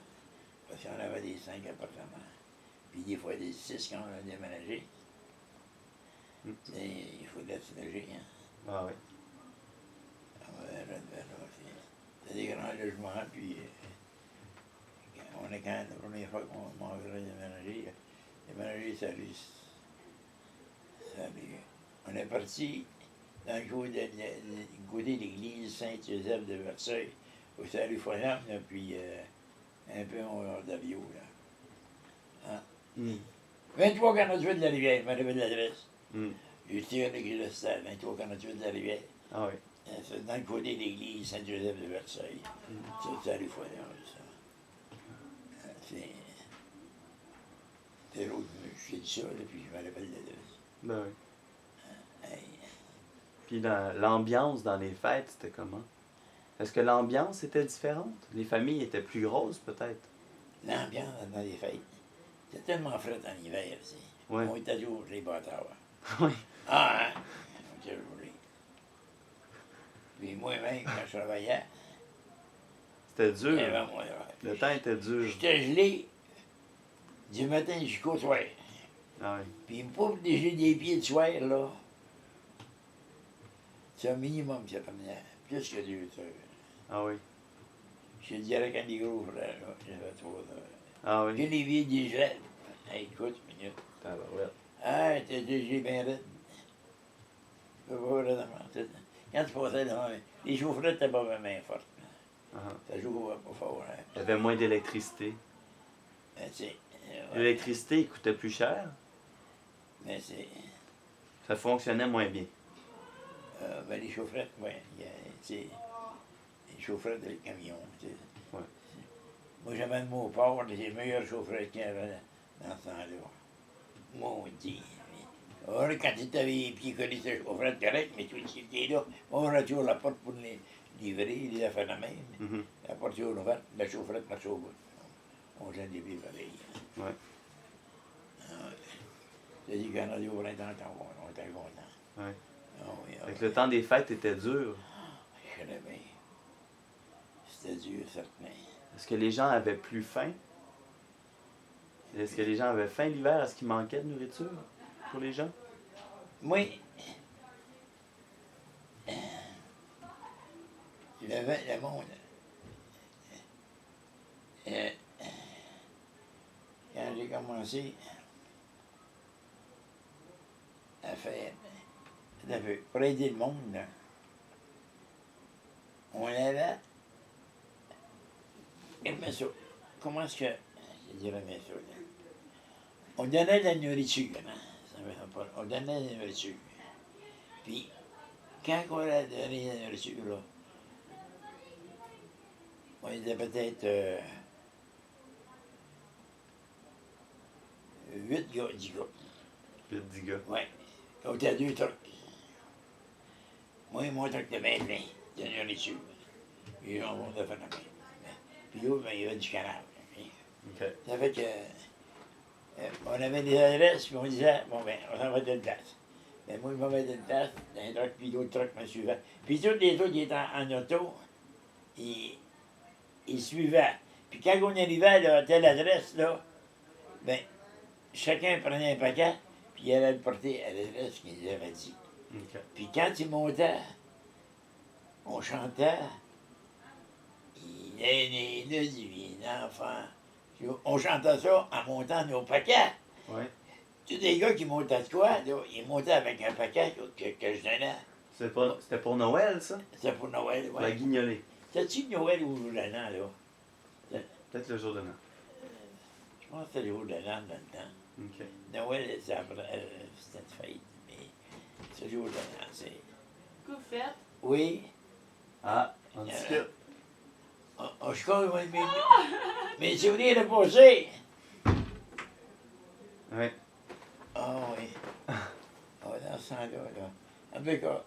B: Parce qu'on avait des 5 appartements. Puis des fois des 6 quand on a déménagé. Il faut de la synergie, hein.
C: Ah oui.
B: C'est des grands logements, puis on est quand la première fois qu'on m'a déménagé, ça lui. On est parti dans le côté de l'église Saint-Joseph de Versailles, au salut Follum, puis un peu au nord d'Avio, là. Hein? 2348 de la Rivière, je me rappelle de l'adresse. J'ai tiré l'église de 2348 de la Rivière.
C: Ah oui.
B: C'est dans le côté de l'église Saint-Joseph de Versailles. C'est salut Follum, ça. C'est l'autre, j'ai dit ça, là, puis je me rappelle de l'adresse.
C: Ben oui. Puis l'ambiance dans les fêtes, c'était comment? Est-ce que l'ambiance était différente? Les familles étaient plus grosses, peut-être?
B: L'ambiance dans les fêtes, c'est tellement frais en hiver, aussi.
C: Ouais.
B: On était toujours les bâtards.
C: Oui.
B: Ah, hein? On était gelés. Puis moi-même, quand je travaillais,
C: C'était dur.
B: moi,
C: Le temps était dur.
B: j'étais gelé du matin jusqu'au soir.
C: Ah oui.
B: Puis il me pas dégeler des pieds de soir, là. C'est un minimum, ça prenait plus que 2 heures.
C: Ah oui.
B: Je dirais quand des gros frères, là, j'avais 3 heures.
C: Ah
B: Puis
C: oui.
B: les vieilles dégelées. Hey, écoute, une minute.
C: Tabarouette.
B: Ah, t'es dégelé bien raide. Je peux pas vraiment. Quand tu passais devant, les chaufferettes étaient pas vraiment fortes. Ça joue pas fort. Hein.
C: Il y avait moins d'électricité.
B: Ouais.
C: L'électricité, il coûtait plus cher.
B: Mais c'est.
C: Ça fonctionnait moins bien.
B: Ben, les chaufferettes, oui. Les chaufferettes de camions.
C: Ouais.
B: Moi, j'avais le mot port, les meilleures chaufferettes qu'il y avait dans ce temps-là. Maudit. Alors, quand tu avais les pieds collés sur la chaufferette, correct, mais tu étais là, on aurait toujours la porte pour les livrer, les affaires de même. La porte est ouverte, la chaufferette marche au bout. On gêne des pieds pareils.
C: Ouais.
B: J'ai dit qu'on a dit au printemps, on était contents.
C: Ouais.
B: Ah oui,
C: Fait que le temps des fêtes était dur.
B: Je connais bien. c'était dur, certain.
C: Est-ce que les gens avaient plus faim? Est-ce que les gens avaient faim l'hiver? Est-ce qu'il manquait de nourriture pour les gens?
B: Moi, le monde, quand j'ai commencé à faire, pour aider le monde, là, on avait, mais ça, comment est-ce que, je dirais bien ça, là? On donnait de la nourriture, hein? On donnait de la nourriture. Puis, quand on a donné de la nourriture, là, on était peut-être 8 gars, 10 gars.
C: 10 gars.
B: Oui. On était 2 trucs. Moi, mon truc de bien plein de nourriture. Puis on montait faire la main. Puis l'autre, ben, il y avait du canard.
C: OK.
B: Ça fait que on avait des adresses, puis on disait, bon ben, on s'en va d'une place. Ben, moi, je m'en vais d'une place, d'un truc, puis d'autres trucs me suivaient. Puis tous les autres qui étaient en auto, ils suivaient. Puis quand on arrivait là, à telle adresse, là, ben, chacun prenait un paquet, puis il allait le porter à l'adresse qu'ils avaient dit.
C: OK.
B: Puis quand ils montaient, on chantait, il est né le divin enfant. On chantait ça en montant nos paquets.
C: Ouais.
B: Tous les gars qui montaient de quoi, là, ils montaient avec un paquet que je donnais.
C: C'était pour Noël, ça?
B: C'était pour Noël,
C: Pour la
B: ouais.
C: guignolée.
B: C'était-tu Noël ou le jour de l'an, là?
C: Peut-être le jour de Noël.
B: Je pense que c'était le jour de l'an dans le temps.
C: OK.
B: Noël, c'était une fête, mais c'est le jour de l'an, c'est...
D: Que vous faites?
B: Oui,
C: Ah, on discute.
B: je compte mes souvenirs de passé.
C: Ouais.
B: Ah oui. Dans ce temps-là, là. En tout cas,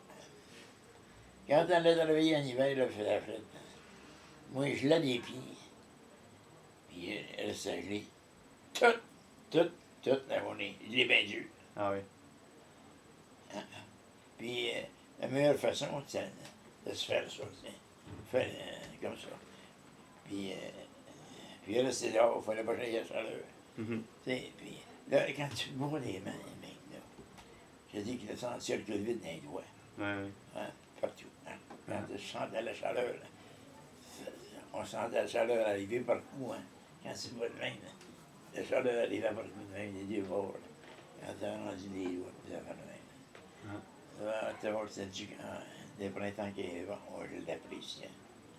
B: quand on allait travailler en hiver, là, il faisait la frette. Moi, je gelais les pieds. Puis elle restait gelée. Toute la journée. Je l'ai bien dur.
C: Ah oui.
B: Puis la meilleure façon, c'est de se faire ça. Faire comme ça. Puis elle restait là, il fallait pas changer la chaleur.
C: Mhm.
B: Puis là, quand tu te bourres les mains, là, je dis que le sang circule vite dans les doigts.
C: Ouais, ouais.
B: Hein, partout. Hein. Quand tu sentais la chaleur, là, on sentait la chaleur arriver partout. Hein. Quand tu bois de main, là, la chaleur arrivait partout de main, des deux bords. Là. Quand tu as rendu les doigts, tu as fait de main. Tu vois, c'est des printemps qui arrivaient, je l'appréciais.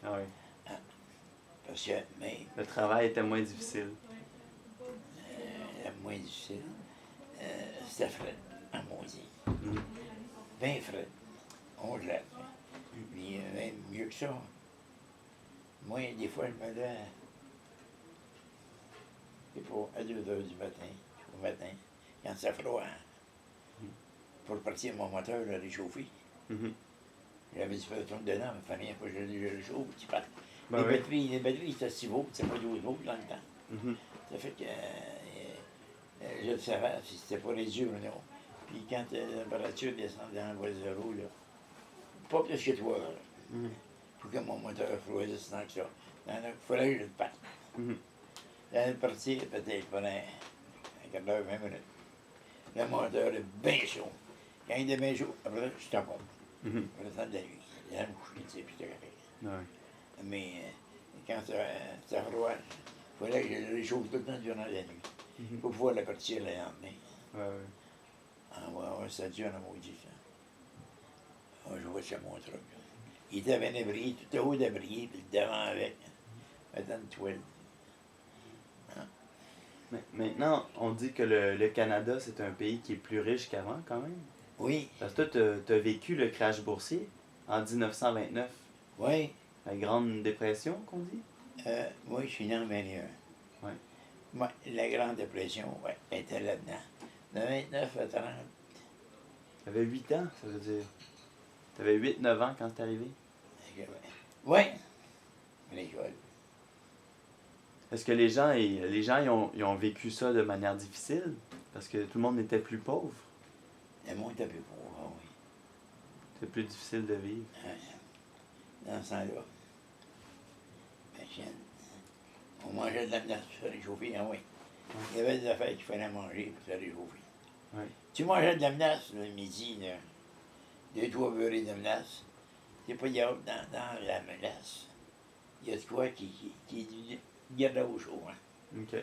C: Ah oui.
B: Parce que, mais,
C: Le travail était moins difficile.
B: moins difficile, c'était frais, en maudit.
C: Mhm.
B: Bien frais. On gelait. Puis même mieux que ça. Moi, des fois, je me levais, c'est pas à 2 heures du matin, au matin, quand c'est froid, pour partir mon moteur, le réchauffer.
C: Mhm.
B: J'avais du pétrole dedans, mais il fallait pas que je le réchauffe, tu parles.
C: Ben oui.
B: Les batteries, c'était 6 volts, c'était pas 12 volts dans le temps.
C: Mhm.
B: Ça fait que je le savais si c'était pas réduit ou non. Puis quand la température descendait en bas de zéro, là, pas plus que 3 heures.
C: Mhm.
B: Pour que mon moteur refroidisse tant que ça. Il fallait que je le parte.
C: Mhm.
B: J'allais partir peut-être pendant un quart d'heure, 20 minutes. Le moteur est bien chaud. Quand il est bien chaud, après ça, je t'en pompe.
C: Mhm.
B: Pour le temps de la nuit. J'allais me coucher, tu sais, puis c'était correct.
C: Ouais.
B: Mais quand c'était froid, il fallait que je le réchauffe tout le temps durant la nuit.
C: Mhm.
B: Pour pouvoir le partir le lendemain.
C: Ouais, ouais.
B: Ah ouais, ça dure un maudit, ça. Ah, je vois ça, mon truc. Il était bien abrié, tout haut d'abrié, puis le devant avec. Dans une toile.
C: Mais maintenant, on dit que le Canada, c'est un pays qui est plus riche qu'avant, quand même.
B: Oui,
C: Parce que toi, t'as vécu le crash boursier en 1929.
B: oui.
C: La Grande Dépression, qu'on dit.
B: Moi, je suis né en 21.
C: Ouais.
B: Moi, la Grande Dépression, oui, était là-dedans. De 29 à 30.
C: T'avais 8 ans, ça veut dire. T'avais 8-9 ans quand c'est arrivé.
B: Oui. L'école.
C: Est-ce que les gens ils ont vécu ça de manière difficile? Parce que tout le monde était plus pauvre.
B: Le monde était plus pauvre, ah oui.
C: C'est plus difficile de vivre.
B: Dans ce temps-là. chienne. On mangeait de la menace pour se réchauffer, ah oui. Il y avait des affaires qu'il fallait manger pour se réchauffer.
C: Ouais.
B: Tu mangeais de la menace le midi, là. 2-3 beurrés de menace. C'est pas de yaourt dans la menace. Il y a de quoi qui garde au chaud. Hein.
C: OK.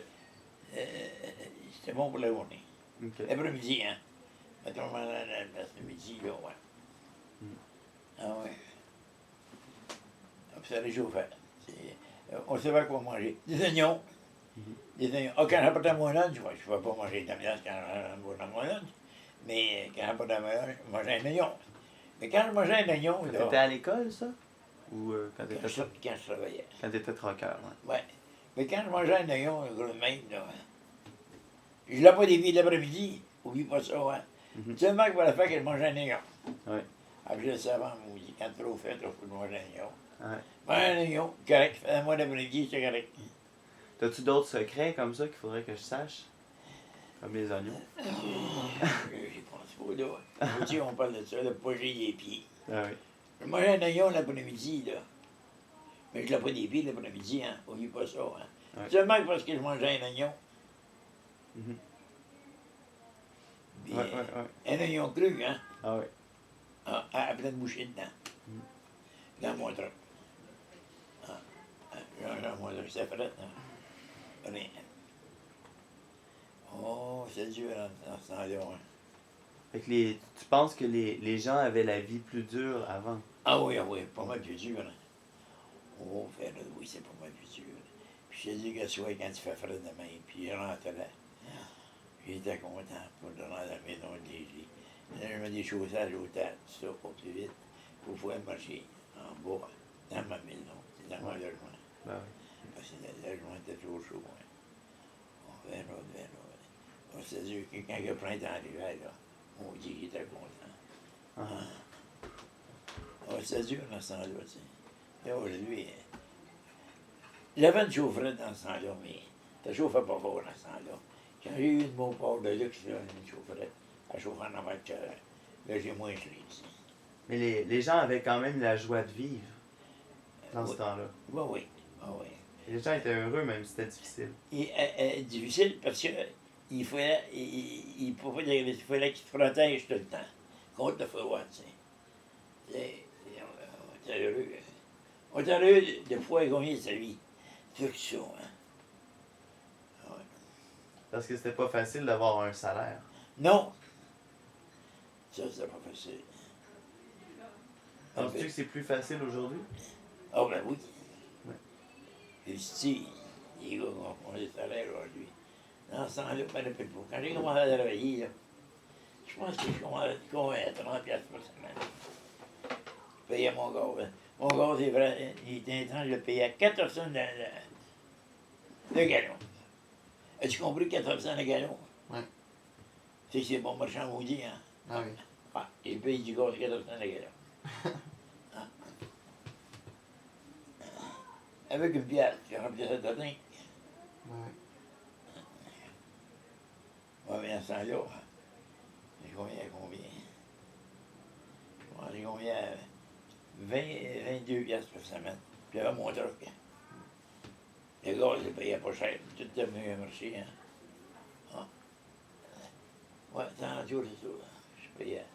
B: C'était bon pour la journée.
C: OK.
B: L'après-midi, hein. Mettons, on mangeait de la menace le midi, là, ouais. Ah ouais. Puis ça réchauffait. On savait quoi manger. Des oignons. Des oignons. Ah, quand j'apportais mon lunch, moi, je ne pouvais pas manger de la menace quand j'apportais mon lunch. Mais quand j'apportais mon lunch, je mangeais un oignon. Mais quand je mangeais un oignon,
C: Quand
B: là,
C: t'étais à l'école, ça? Ou quand
B: quand je travaillais.
C: quand t'étais troqueur, ouais.
B: Ouais. Mais quand je mangeais un oignon, gros de même, là, je l'ai pas dévié l'après-midi. Oublie pas ça, hein. Seulement que pour la fois que je mangeais un oignon.
C: Ouais.
B: Après, je le savais, maudit. Quand trop fait, il faut manger un oignon.
C: Ouais.
B: Un oignon, correct. Fais-moi l'après-midi, c'est correct.
C: T'as-tu d'autres secrets comme ça qu'il faudrait que je sache? Comme les oignons?
B: J'y pense pas, là. Aussi, on parle de ça, de pocher les pieds.
C: Ah oui.
B: Je mangeais un oignon l'après-midi, là. Mais je l'ai pas des pieds l'après-midi, hein. Oublie pas ça, hein.
C: Ouais.
B: Seulement que parce que je mangeais un oignon.
C: Mhm.
B: Puis,
C: Ouais, ouais, ouais.
B: un oignon cru, hein.
C: Ah oui.
B: À pleine bouchée dedans. Dans mon truc. Dans mon truc, c'est frais, hein. Rien. Oh, c'est dur dans ce temps-là, hein.
C: Fait que tu penses que les gens avaient la vie plus dure avant?
B: Ah oui, pas mal plus dur, hein. Oh, oui, c'est pas mal plus dur. Puis je te dis que tu vois, quand il fait frais demain, puis je rentre là, j'étais content pour rentrer à la maison léger. Là, je mets des chaussages au tas, tout ça, pour plus vite, pour pouvoir marcher en bas, dans ma maison, dans mon logement.
C: Ben oui.
B: Parce que le logement était trop chaud, hein. On verra. On s'est dit que quand le printemps arrivait, là, on dit qu'il était content.
C: Ah.
B: Oh, c'est dur dans ce temps-là, tu sais. Là, aujourd'hui, j'avais une chaufferette dans ce temps-là, mais ça ne chauffait pas fort dans ce temps-là. Quand j'ai eu une bonne part de luxe, là, une chaufferette, elle chauffait en avant de cœur. Là, j'ai moins gelé ici.
C: Mais les gens avaient quand même la joie de vivre dans ce
B: Oui.
C: temps-là.
B: Oui.
C: Les gens étaient heureux, même si c'était difficile.
B: Et difficile parce que il fallait qu'il se protège tout le temps contre le froid, tu sais. On était heureux. On était heureux de pouvoir gagner sa vie. C'est tout ça, hein. Ouais.
C: Parce que c'était pas facile d'avoir un salaire.
B: Non! Ça, c'est pas facile.
C: Penses-tu que c'est plus facile aujourd'hui?
B: Ah ben oui.
C: Ouais.
B: Et si, les gars ont des salaires aujourd'hui. Dans ce temps-là, je me rappelle pas. Quand j'ai commencé à travailler, là, je pense que je commençais à 30$ par semaine. Je payais mon gaz. Mon gaz, c'est vrai, il était temps, je le payais à 14 cents le gallon. As-tu compris 14 cents le gallon?
A: Ouais.
B: C'est bon marchand maudit, hein?
A: Ah oui.
B: Ah, il paye du gaz à 14 cents le gallon. Ah. Avec une pièce, j'ai rempli ça de dingue.
A: Ouais.
B: Ouais, mais à ce temps-là, j'ai combien? J'ai combien? 22$ par semaine. Puis j'avais mon truc. Le gaz, je payais pas cher. Tout était mieux marché, hein. Ah. Ouais, c'est en tout, c'est ça. Je payais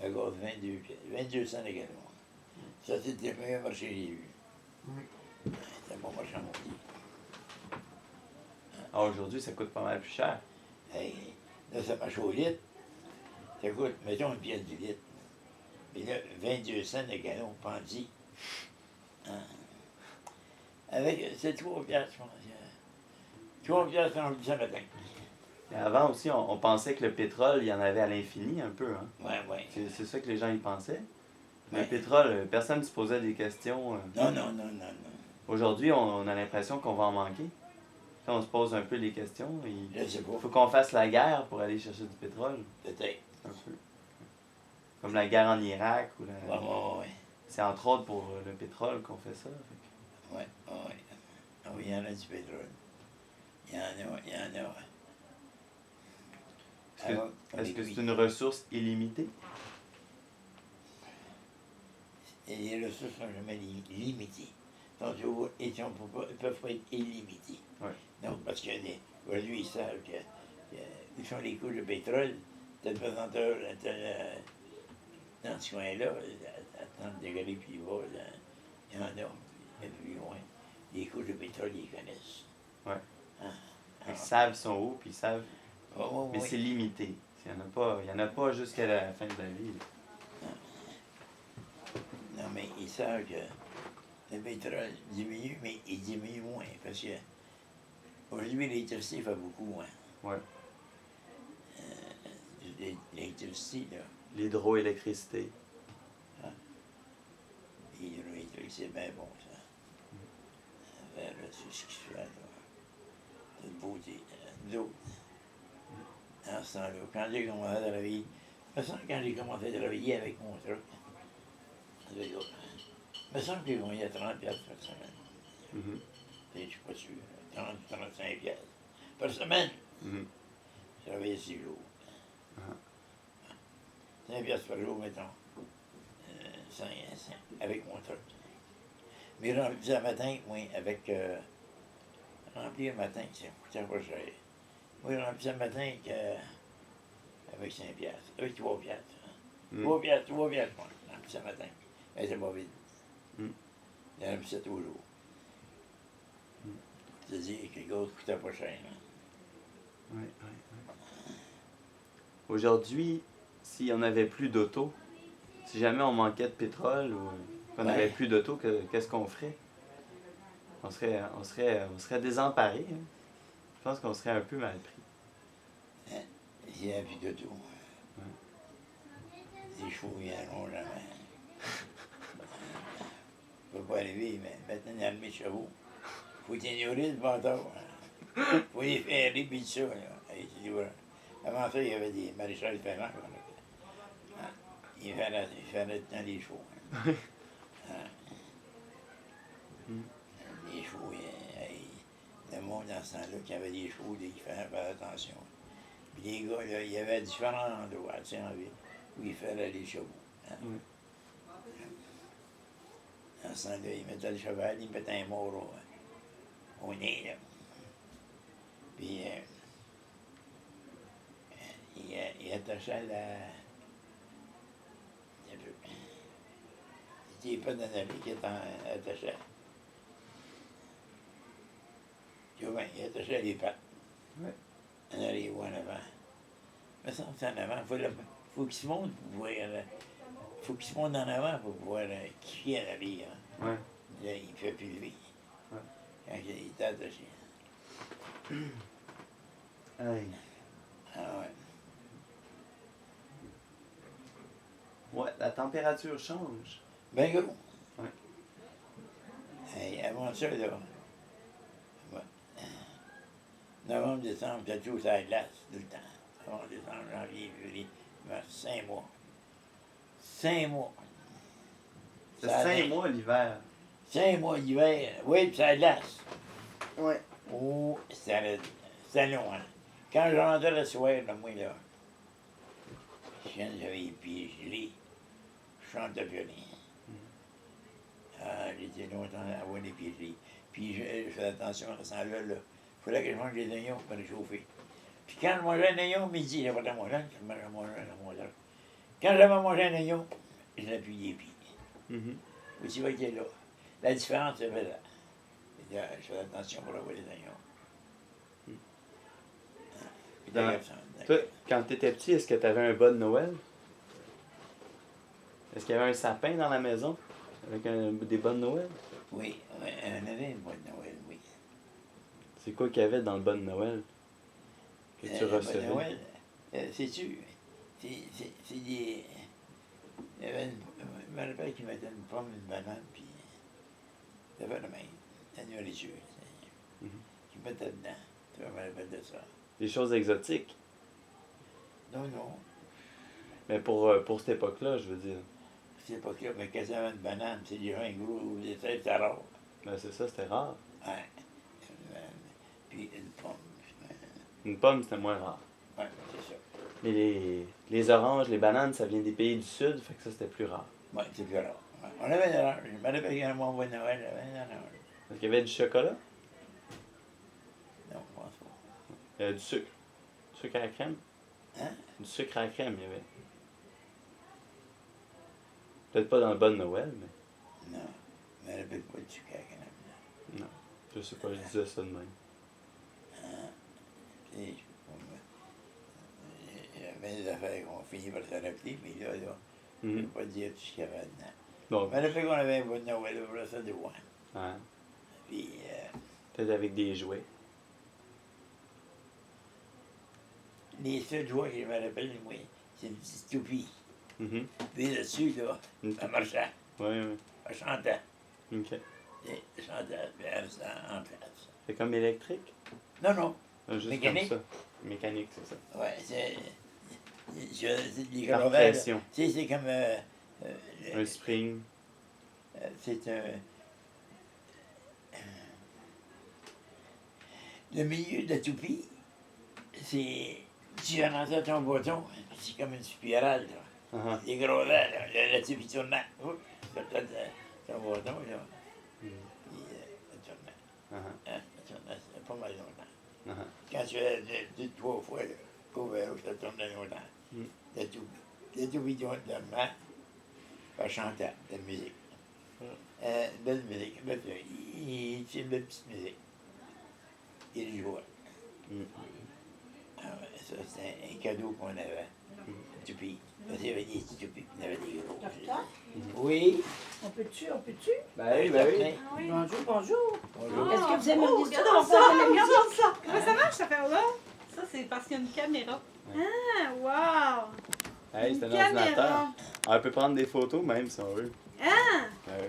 B: le gaz 22 cents le gallon. Ça, c'était le meilleur marché que j'ai eu. C'était bon marchand maudit.
C: Ah, aujourd'hui, ça coûte pas mal plus cher.
B: Hey, là, ça marche au litre. Ça coûte, mettons, une pièce du litre. Mais là, 22 cents le gallon, pendu. Hein? Avec, c'est 3$, je pense. 3$ quand on dit ça matin.
C: Mais avant aussi, on pensait que le pétrole, il y en avait à l'infini un peu. Hein?
B: Ouais.
C: C'est ça que les gens y pensaient. Le
B: Ouais.
C: pétrole, personne ne se posait des questions.
B: Non.
C: Aujourd'hui, on a l'impression qu'on va en manquer. Quand on se pose un peu les questions,
B: Je sais pas.
C: il faut qu'on fasse la guerre pour aller chercher du pétrole.
B: Peut-être.
C: Un peu. Comme la guerre en Irak. Ou la...
B: Ouais.
C: C'est entre autres pour le pétrole qu'on fait ça. Fait
B: Ouais. Ah oui, il y en a du pétrole. Il y en a.
C: Est-ce que c'est une ressource illimitée?
B: Et les ressources sont jamais limitées. ils ne peuvent pas être illimités.
C: Ouais.
B: Non, parce qu'aujourd'hui, ils savent qu'ils font les couches de pétrole, tel pesanteur, dans ce coin-là, à 30 degrés puis bas, il y en a, mais plus loin. Les couches de pétrole, ils connaissent.
C: Ouais.
B: Hein?
C: Ils savent son haut, puis ils savent. Mais
B: Oui.
C: c'est limité. Il n'y en a pas jusqu'à la fin de la vie.
B: Non, mais ils savent que le pétrole diminue, mais il diminue moins. Parce que aujourd'hui, l'électricité fait beaucoup moins.
C: Ouais.
B: L'électricité, là,
C: L'hydroélectricité.
B: l'hydroélectricité, c'est bien bon, ça. Là, c'est ce qui se fait, là. C'est une beauté. Nous autres, dans ce temps-là, quand j'ai commencé à travailler, me semble que quand j'ai commencé à travailler avec mon truc, me semble que j'ai gagné 30 piastres par semaine.
C: Mhm.
B: Je ne suis pas sûr. 30, 35 piastres par semaine.
C: Mhm.
B: Je travaillais 6 jours.
C: Ah.
B: 5 piastres par jour, mettons. 5, avec mon truc. Mais remplir le matin, moi, avec... remplir le matin, ça coûtait pas cher. Moi, remplir le matin avec 5 piastres, avec 3 piastres.
C: Mm.
B: 3 piastres, moi, remplir le matin. Mais c'est pas vide.
C: Mm.
B: Il remplissait toujours.
C: Mm.
B: C'est-à-dire que les autres coûtaient pas cher. Hein.
C: Ouais, ouais, ouais. Aujourd'hui, s'il n'y en avait plus d'auto, si jamais on manquait de pétrole ou qu'on n'avait plus d'auto, qu'est-ce qu'on ferait? On serait désemparés. Hein? Je pense qu'on serait un peu mal pris.
B: Il n'y avait plus de tout. Les chevaux, ils n'auront jamais. Ça ne peut pas arriver, mais maintenant, il y a les chevaux. Il faut ignorer le bâtard. Il faut les faire puis tout ça. Là. Avant ça, il y avait des maréchals ferrants. Ils ferraient dans les chevaux. Les chevaux, le monde dans ce temps-là, qui avait des chevaux, il fallait faire attention. Puis les gars, là, il y avait différents endroits, tu sais, en ville, où ils faisaient les chevaux. Hein. Dans ce temps-là, ils mettaient le cheval, ils mettaient un mort au nez, là. Puis, il attachait c'était pas dans la vie qui était attaché. Tu vois, il attachait les pattes.
C: Ouais.
B: En arrière ou en avant. Mais ça, c'est en avant. Faut qu'il se monte pour pouvoir. Faut qu'il se monte en avant pour pouvoir kicker en arrière. Hein.
C: Ouais.
B: Là, il ne fait plus lever.
C: Ouais.
B: Quand il est attaché.
C: Aïe.
B: Ah ouais.
C: Ouais, la température change.
B: Ben gros.
C: Ouais.
B: Hey, avant ça, là. Ouais. Novembre, décembre, t'as toujours ça glace tout le temps. Novembre, décembre, janvier, février, mars, 5 mois. 5 mois.
C: C'est 5 mois l'hiver.
B: 5 mois d'hiver. Oui, puis ça glace.
C: Ouais.
B: Oh, c'était long, hein. Quand je rentrais le soir, là, moi, là, j'avais les pieds gelés. Je chantais plus rien. J'étais longtemps à avoir les pieds gelés. Puis je faisais attention à ce temps-là. Il fallait que je mange des oignons pour réchauffer. Puis quand je mangeais un oignon midi, j'avais pas de manger, je mangeais un oignon. Quand j'avais mangé un oignon, je l'appuyais les pieds.
C: Mm-hmm.
B: Aussi va qu'il là. La différence, c'est là. Je faisais attention pour avoir les oignons.
C: Toi, quand tu étais petit, est-ce que tu avais un bas de Noël? Est-ce qu'il y avait un sapin dans la maison avec des bas de Noël?
B: Oui, on avait une bonne Noël, oui.
C: C'est quoi qu'il y avait dans le bas de Noël que tu recevais?
B: Noël, sais-tu, c'est des... Il y avait je me rappelle qu'il mettait une pomme, une banane, puis ça fait le même, la nourriture. Qu'il mettait dedans. Tu me rappelles de ça.
C: Des choses exotiques.
B: Non, non.
C: Mais pour cette époque-là, je veux dire.
B: C'est pas clair, mais quand ça avait une banane, c'est déjà un gros détail, c'est rare.
C: Ben c'est ça, c'était rare.
B: Ouais. Puis une pomme.
C: Une pomme, c'était moins rare.
B: Ouais, c'est ça.
C: Mais les oranges, les bananes, ça vient des pays du sud, fait que ça, c'était plus rare.
B: Ouais, c'est plus rare. On avait de l'orange. Je me rappelle qu'il y a un bon Noël, j'avais de l'orange.
C: Est-ce qu'il y avait du chocolat?
B: Non, je pense pas.
C: Il y avait du sucre. Du sucre à la crème?
B: Hein?
C: Du sucre à la crème, il y avait. Peut-être pas dans le bon Noël, mais.
B: Non, je me rappelle pas du sucre à la crème.
C: Non. Je sais pas, je disais ça de même.
B: Et je il y a bien des affaires qu'on finit par se rappeler, mais là, je ne
C: Mhm.
B: peux pas dire tout ce qu'il y avait dedans.
C: Bon,
B: Je me rappelle qu'on avait un bon Noël, voilà ça de loin.
C: ouais.
B: Puis,
C: Peut-être avec des jouets.
B: les seuls jouets que je me rappelle, moi, c'est une petite toupie.
C: Mhm.
B: Puis là-dessus, là,
C: Une
B: ça marchait,
C: Ouais, ouais.
B: ça chantait.
C: Ok.
B: Et ça chantait, puis elle restait en place.
C: C'est comme électrique?
B: Non, non,
C: Juste
B: Mécanique?
C: comme ça. Mécanique, c'est ça.
B: ouais, c'est des
C: Par
B: gravelles.
C: pression.
B: Tu sais, c'est comme.
C: Un spring.
B: C'est un. Le milieu de la toupie, c'est. Tu rentrais ton bâton, c'est comme une spirale, là.
C: Uh-huh.
B: Les gros là, la toupie tournait. Oups, ça te ton bâton, là.
C: Mhm.
B: Puis, ça tournait.
C: Uh-huh.
B: Hein, ça tournait, c'est pas mal longtemps.
C: Uh-huh.
B: Quand tu fais deux, trois fois, là, couvert, ça tournait longtemps.
C: Mm.
B: La toupie tournait, elle chantait, de la musique. Belle musique. C'est une belle petite musique. Il jouait.
C: Mm.
B: Ah ouais, ça, c'était un cadeau qu'on avait. Une toupie. Parce qu'il y avait des petites toupies, il y avait des gros.
D: Docteur,
B: Oui.
D: on peut-tu?
C: Ben oui, ben oui.
E: Ah oui.
D: Bonjour, bonjour.
B: Bonjour.
D: Est-ce que vous aimez
E: Oh,
D: l'histoire?
E: regarde
D: On
E: ça,
D: parle de la
E: regarde
D: musique?
E: ça. Comment ça marche, cette affaire-là? Ça, c'est parce qu'il y a une caméra.
C: Ouais.
E: Ah, wow!
C: Hey, c'est un
E: Une caméra.
C: ordinateur. Ah, on peut prendre des photos même si on veut.
E: Ah!
C: Ben oui.